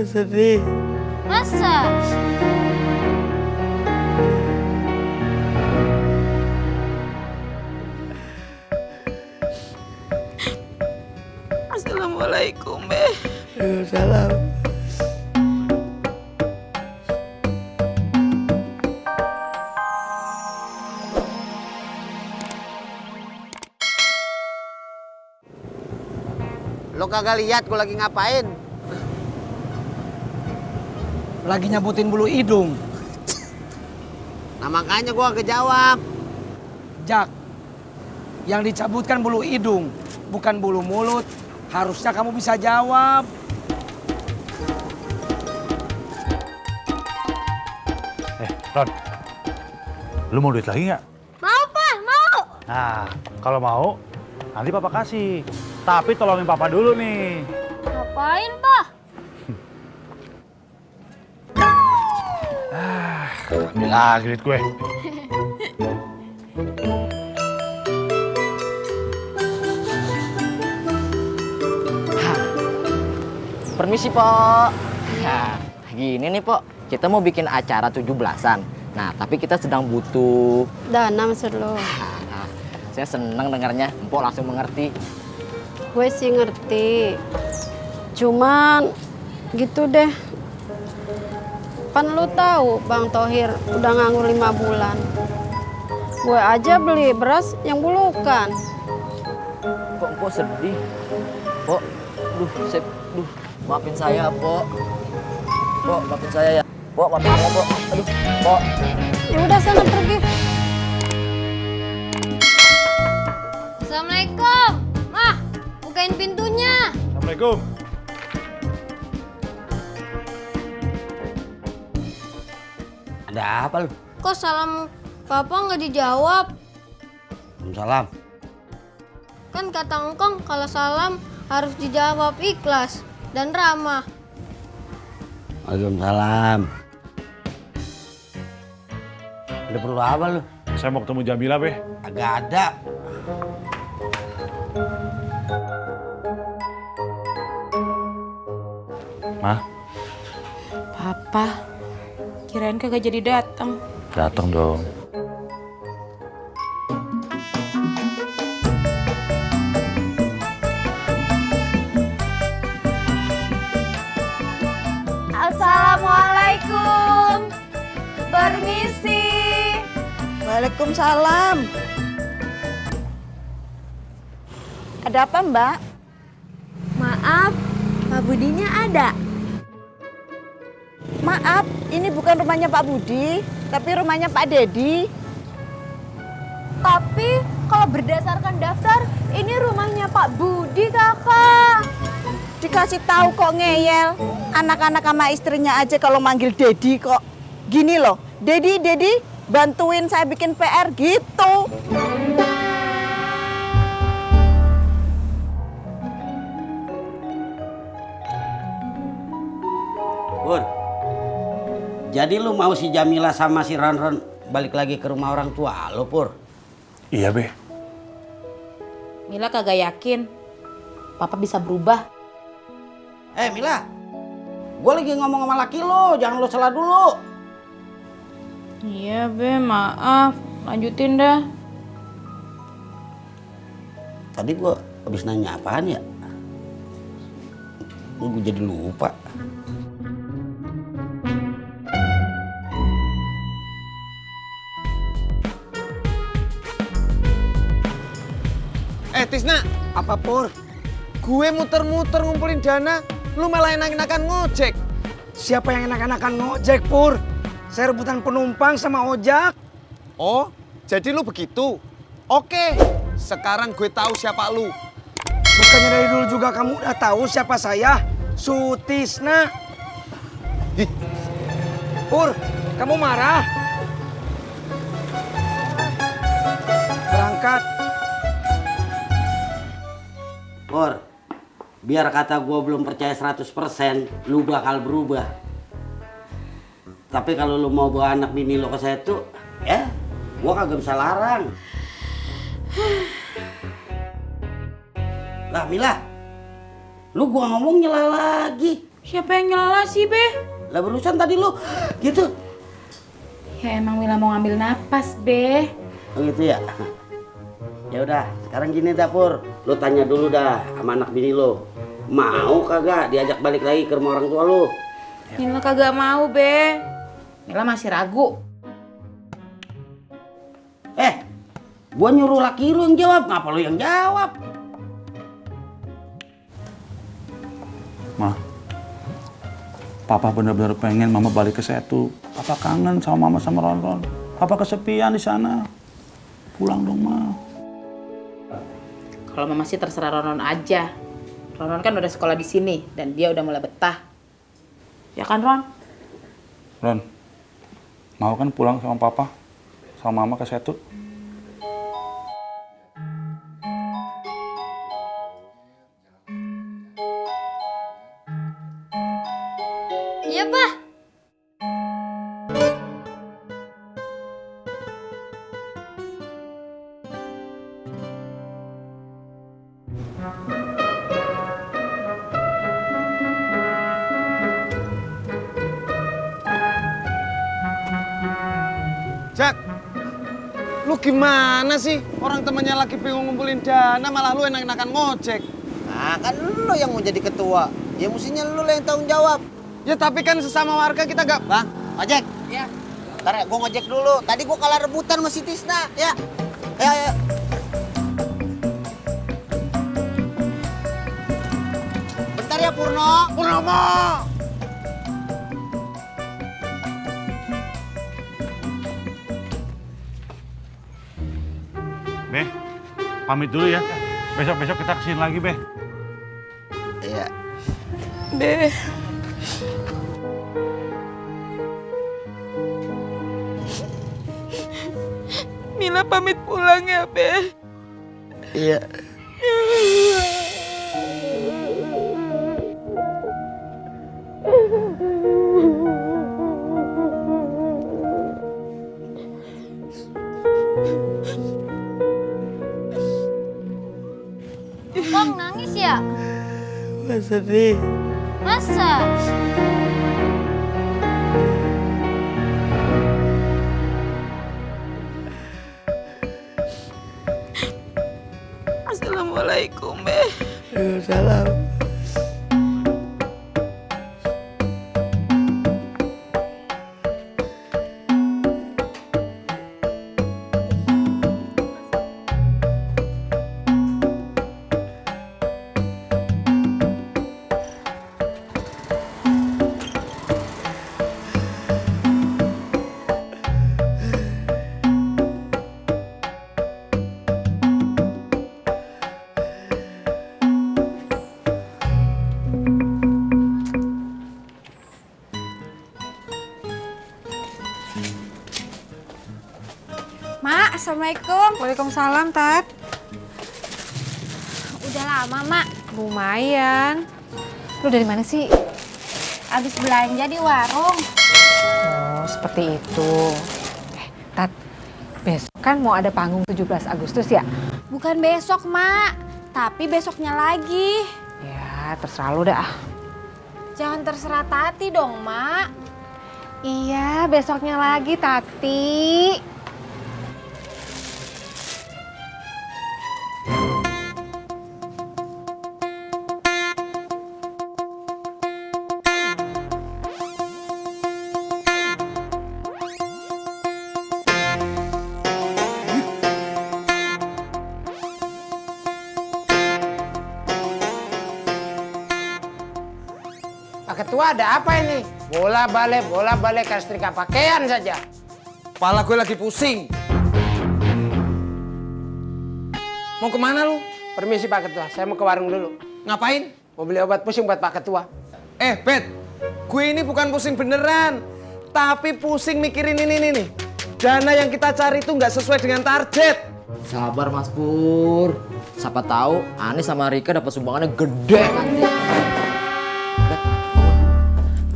sedih. Masa? Assalamualaikum, Be. Waalaikumsalam. Lo kagak lihat gue lagi ngapain? Lagi nyabutin bulu hidung. Nah makanya gue kagak jawab. Jak, yang dicabutkan bulu hidung, bukan bulu mulut. Harusnya kamu bisa jawab. Ron, lu mau duit lagi nggak? Mau, Pak, mau. Nah, kalau mau, nanti papa kasih. Tapi tolongin papa dulu nih. Ngapain, Pak? Ambil lagi duit gue. Permisi, Pok. Nah, gini nih, Pok. Kita mau bikin acara 17-an. Nah, tapi kita sedang butuh... Dana maksud lo? Nah, saya seneng dengarnya. Empok langsung mengerti. Gue sih ngerti. Cuman gitu deh. Kan lu tahu Bang Thohir udah nganggur 5 bulan. Gue aja beli beras yang bulukan. Kok Empok sedih? Pok, maafin saya, Pok. Pok, maafin saya ya. Pok, maafin saya, Pok. Aduh, Pok. Ya udah sana pergi. Assalamualaikum. Mah, bukain pintunya. Assalamualaikum. Ada apa lu? Kok salam Papa nggak dijawab? Salam. Kan kata Engkong kalau salam harus dijawab ikhlas dan ramah. Waalaikumsalam. Ada perlu apa lu? Saya mau ketemu Jamila, Be. Agak ada. Mah, Papa, kirain kagak jadi datang. datang dong. Assalamualaikum. Permisi. Waalaikumsalam. Ada apa, Mbak? Maaf, Pak Budinya ada? Maaf, ini bukan rumahnya Pak Budi, tapi rumahnya Pak Dedi. Tapi kalau berdasarkan daftar, ini rumahnya Pak Budi, Kakak. Dikasih tahu kok ngeyel. Anak-anak sama istrinya aja kalau manggil Dedi kok. Gini loh, Dedi, bantuin saya bikin PR gitu. Pur, jadi lu mau si Jamila sama si Ron balik lagi ke rumah orang tua lu, Pur? Iya, Be. Mila kagak yakin Papa bisa berubah. Mila, gue lagi ngomong sama laki lu, jangan lu salah dulu. Iya, Be, maaf. Lanjutin dah. Tadi gue habis nanya apaan ya? Gue jadi lupa. Tisna, Apa, Pur? gue muter-muter ngumpulin dana, lu malah enak-enakan ngojek. Siapa yang enak-enakan ngojek, Pur? Saya rebutan penumpang sama ojak. Oh, jadi lu begitu? Oke, sekarang gue tahu siapa lu. Bukannya dari dulu juga kamu udah tahu siapa saya? Sutisna. Ih. Pur, kamu marah? Berangkat. Pur, biar kata gue belum percaya 100%, lu bakal berubah. Tapi kalau lu mau bawa anak bini lu ke saya tuh, ya, gue kagak bisa larang. Lah Mila, lu gua ngomong nyela lagi. Siapa yang nyela sih, Be? Lah barusan tadi lu gitu. Ya emang Mila mau ngambil napas, Be. Oh gitu ya. Ya udah, sekarang gini Dapur. Lu tanya dulu dah sama anak bini lu. Mau kagak diajak balik lagi ke rumah orang tua lu? Mila kagak mau, Be. Mila masih ragu. Gua nyuruh laki lu yang jawab, ngapa lu yang jawab? Ma, Papa bener-bener pengen Mama balik ke Setu. Papa kangen sama Mama sama Ron. Papa kesepian di sana. Pulang dong, Ma. Kalau Mama sih terserah Ronon aja. Ronon kan udah sekolah di sini dan dia udah mulai betah. Ya kan, Ron? Ron, mau kan pulang sama Papa, sama Mama ke Setu? Iya, Pak. Jak, lu gimana sih? Orang temannya lagi bingung ngumpulin dana, malah lu enak-enakan ngojek. Nah, kan lu yang mau jadi ketua. Ya mestinya lu yang tanggung jawab. Ya tapi kan sesama warga kita gak... Bang, ojek. Iya. Ntar ya, gua ngojek dulu. Tadi gua kalah rebutan sama si Tisna, ya. Ayo. Bentar ya, Purno. Purnomo! Be, pamit dulu ya. Besok-besok kita kesini lagi, Be. Iya. Be. Mila pamit pulang ya, Be. Iya. Bang nangis ya? Sedih. Masa? Assalamualaikum, Be. Waalaikumsalam. Mak, Assalamualaikum. Waalaikumsalam, Tat. Udah lama, Mak. Lumayan. Lu dari mana sih? Abis belanja di warung. Oh, seperti itu. Tat, besok kan mau ada panggung 17 Agustus ya? Bukan besok, Mak. Tapi besoknya lagi. Ya, terserah lu dah. Jangan terserah Tati dong, Mak. Iya, besoknya lagi, Tati. Pak Ketua, ada apa ini? Bola balik kayak setrika pakaian saja. Kepala gue lagi pusing. Mau kemana lu? Permisi Pak Ketua, saya mau ke warung dulu. Ngapain? Mau beli obat pusing buat Pak Ketua. Bet, gue ini bukan pusing beneran. Tapi pusing mikirin ini nih. Dana yang kita cari itu nggak sesuai dengan target. Sabar Mas Pur. Siapa tahu Ani sama Rika dapat sumbangannya gede nanti.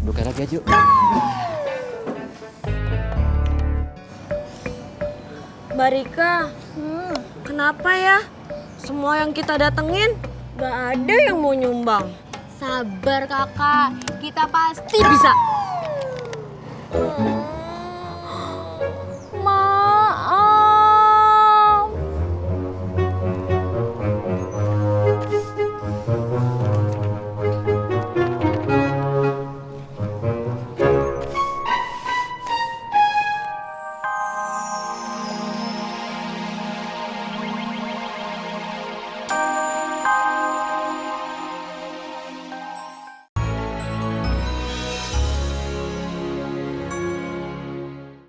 Duduk lagi aja yuk. Mbak Rika, kenapa ya? Semua yang kita datengin gak ada yang mau nyumbang. Sabar kakak, kita pasti bisa.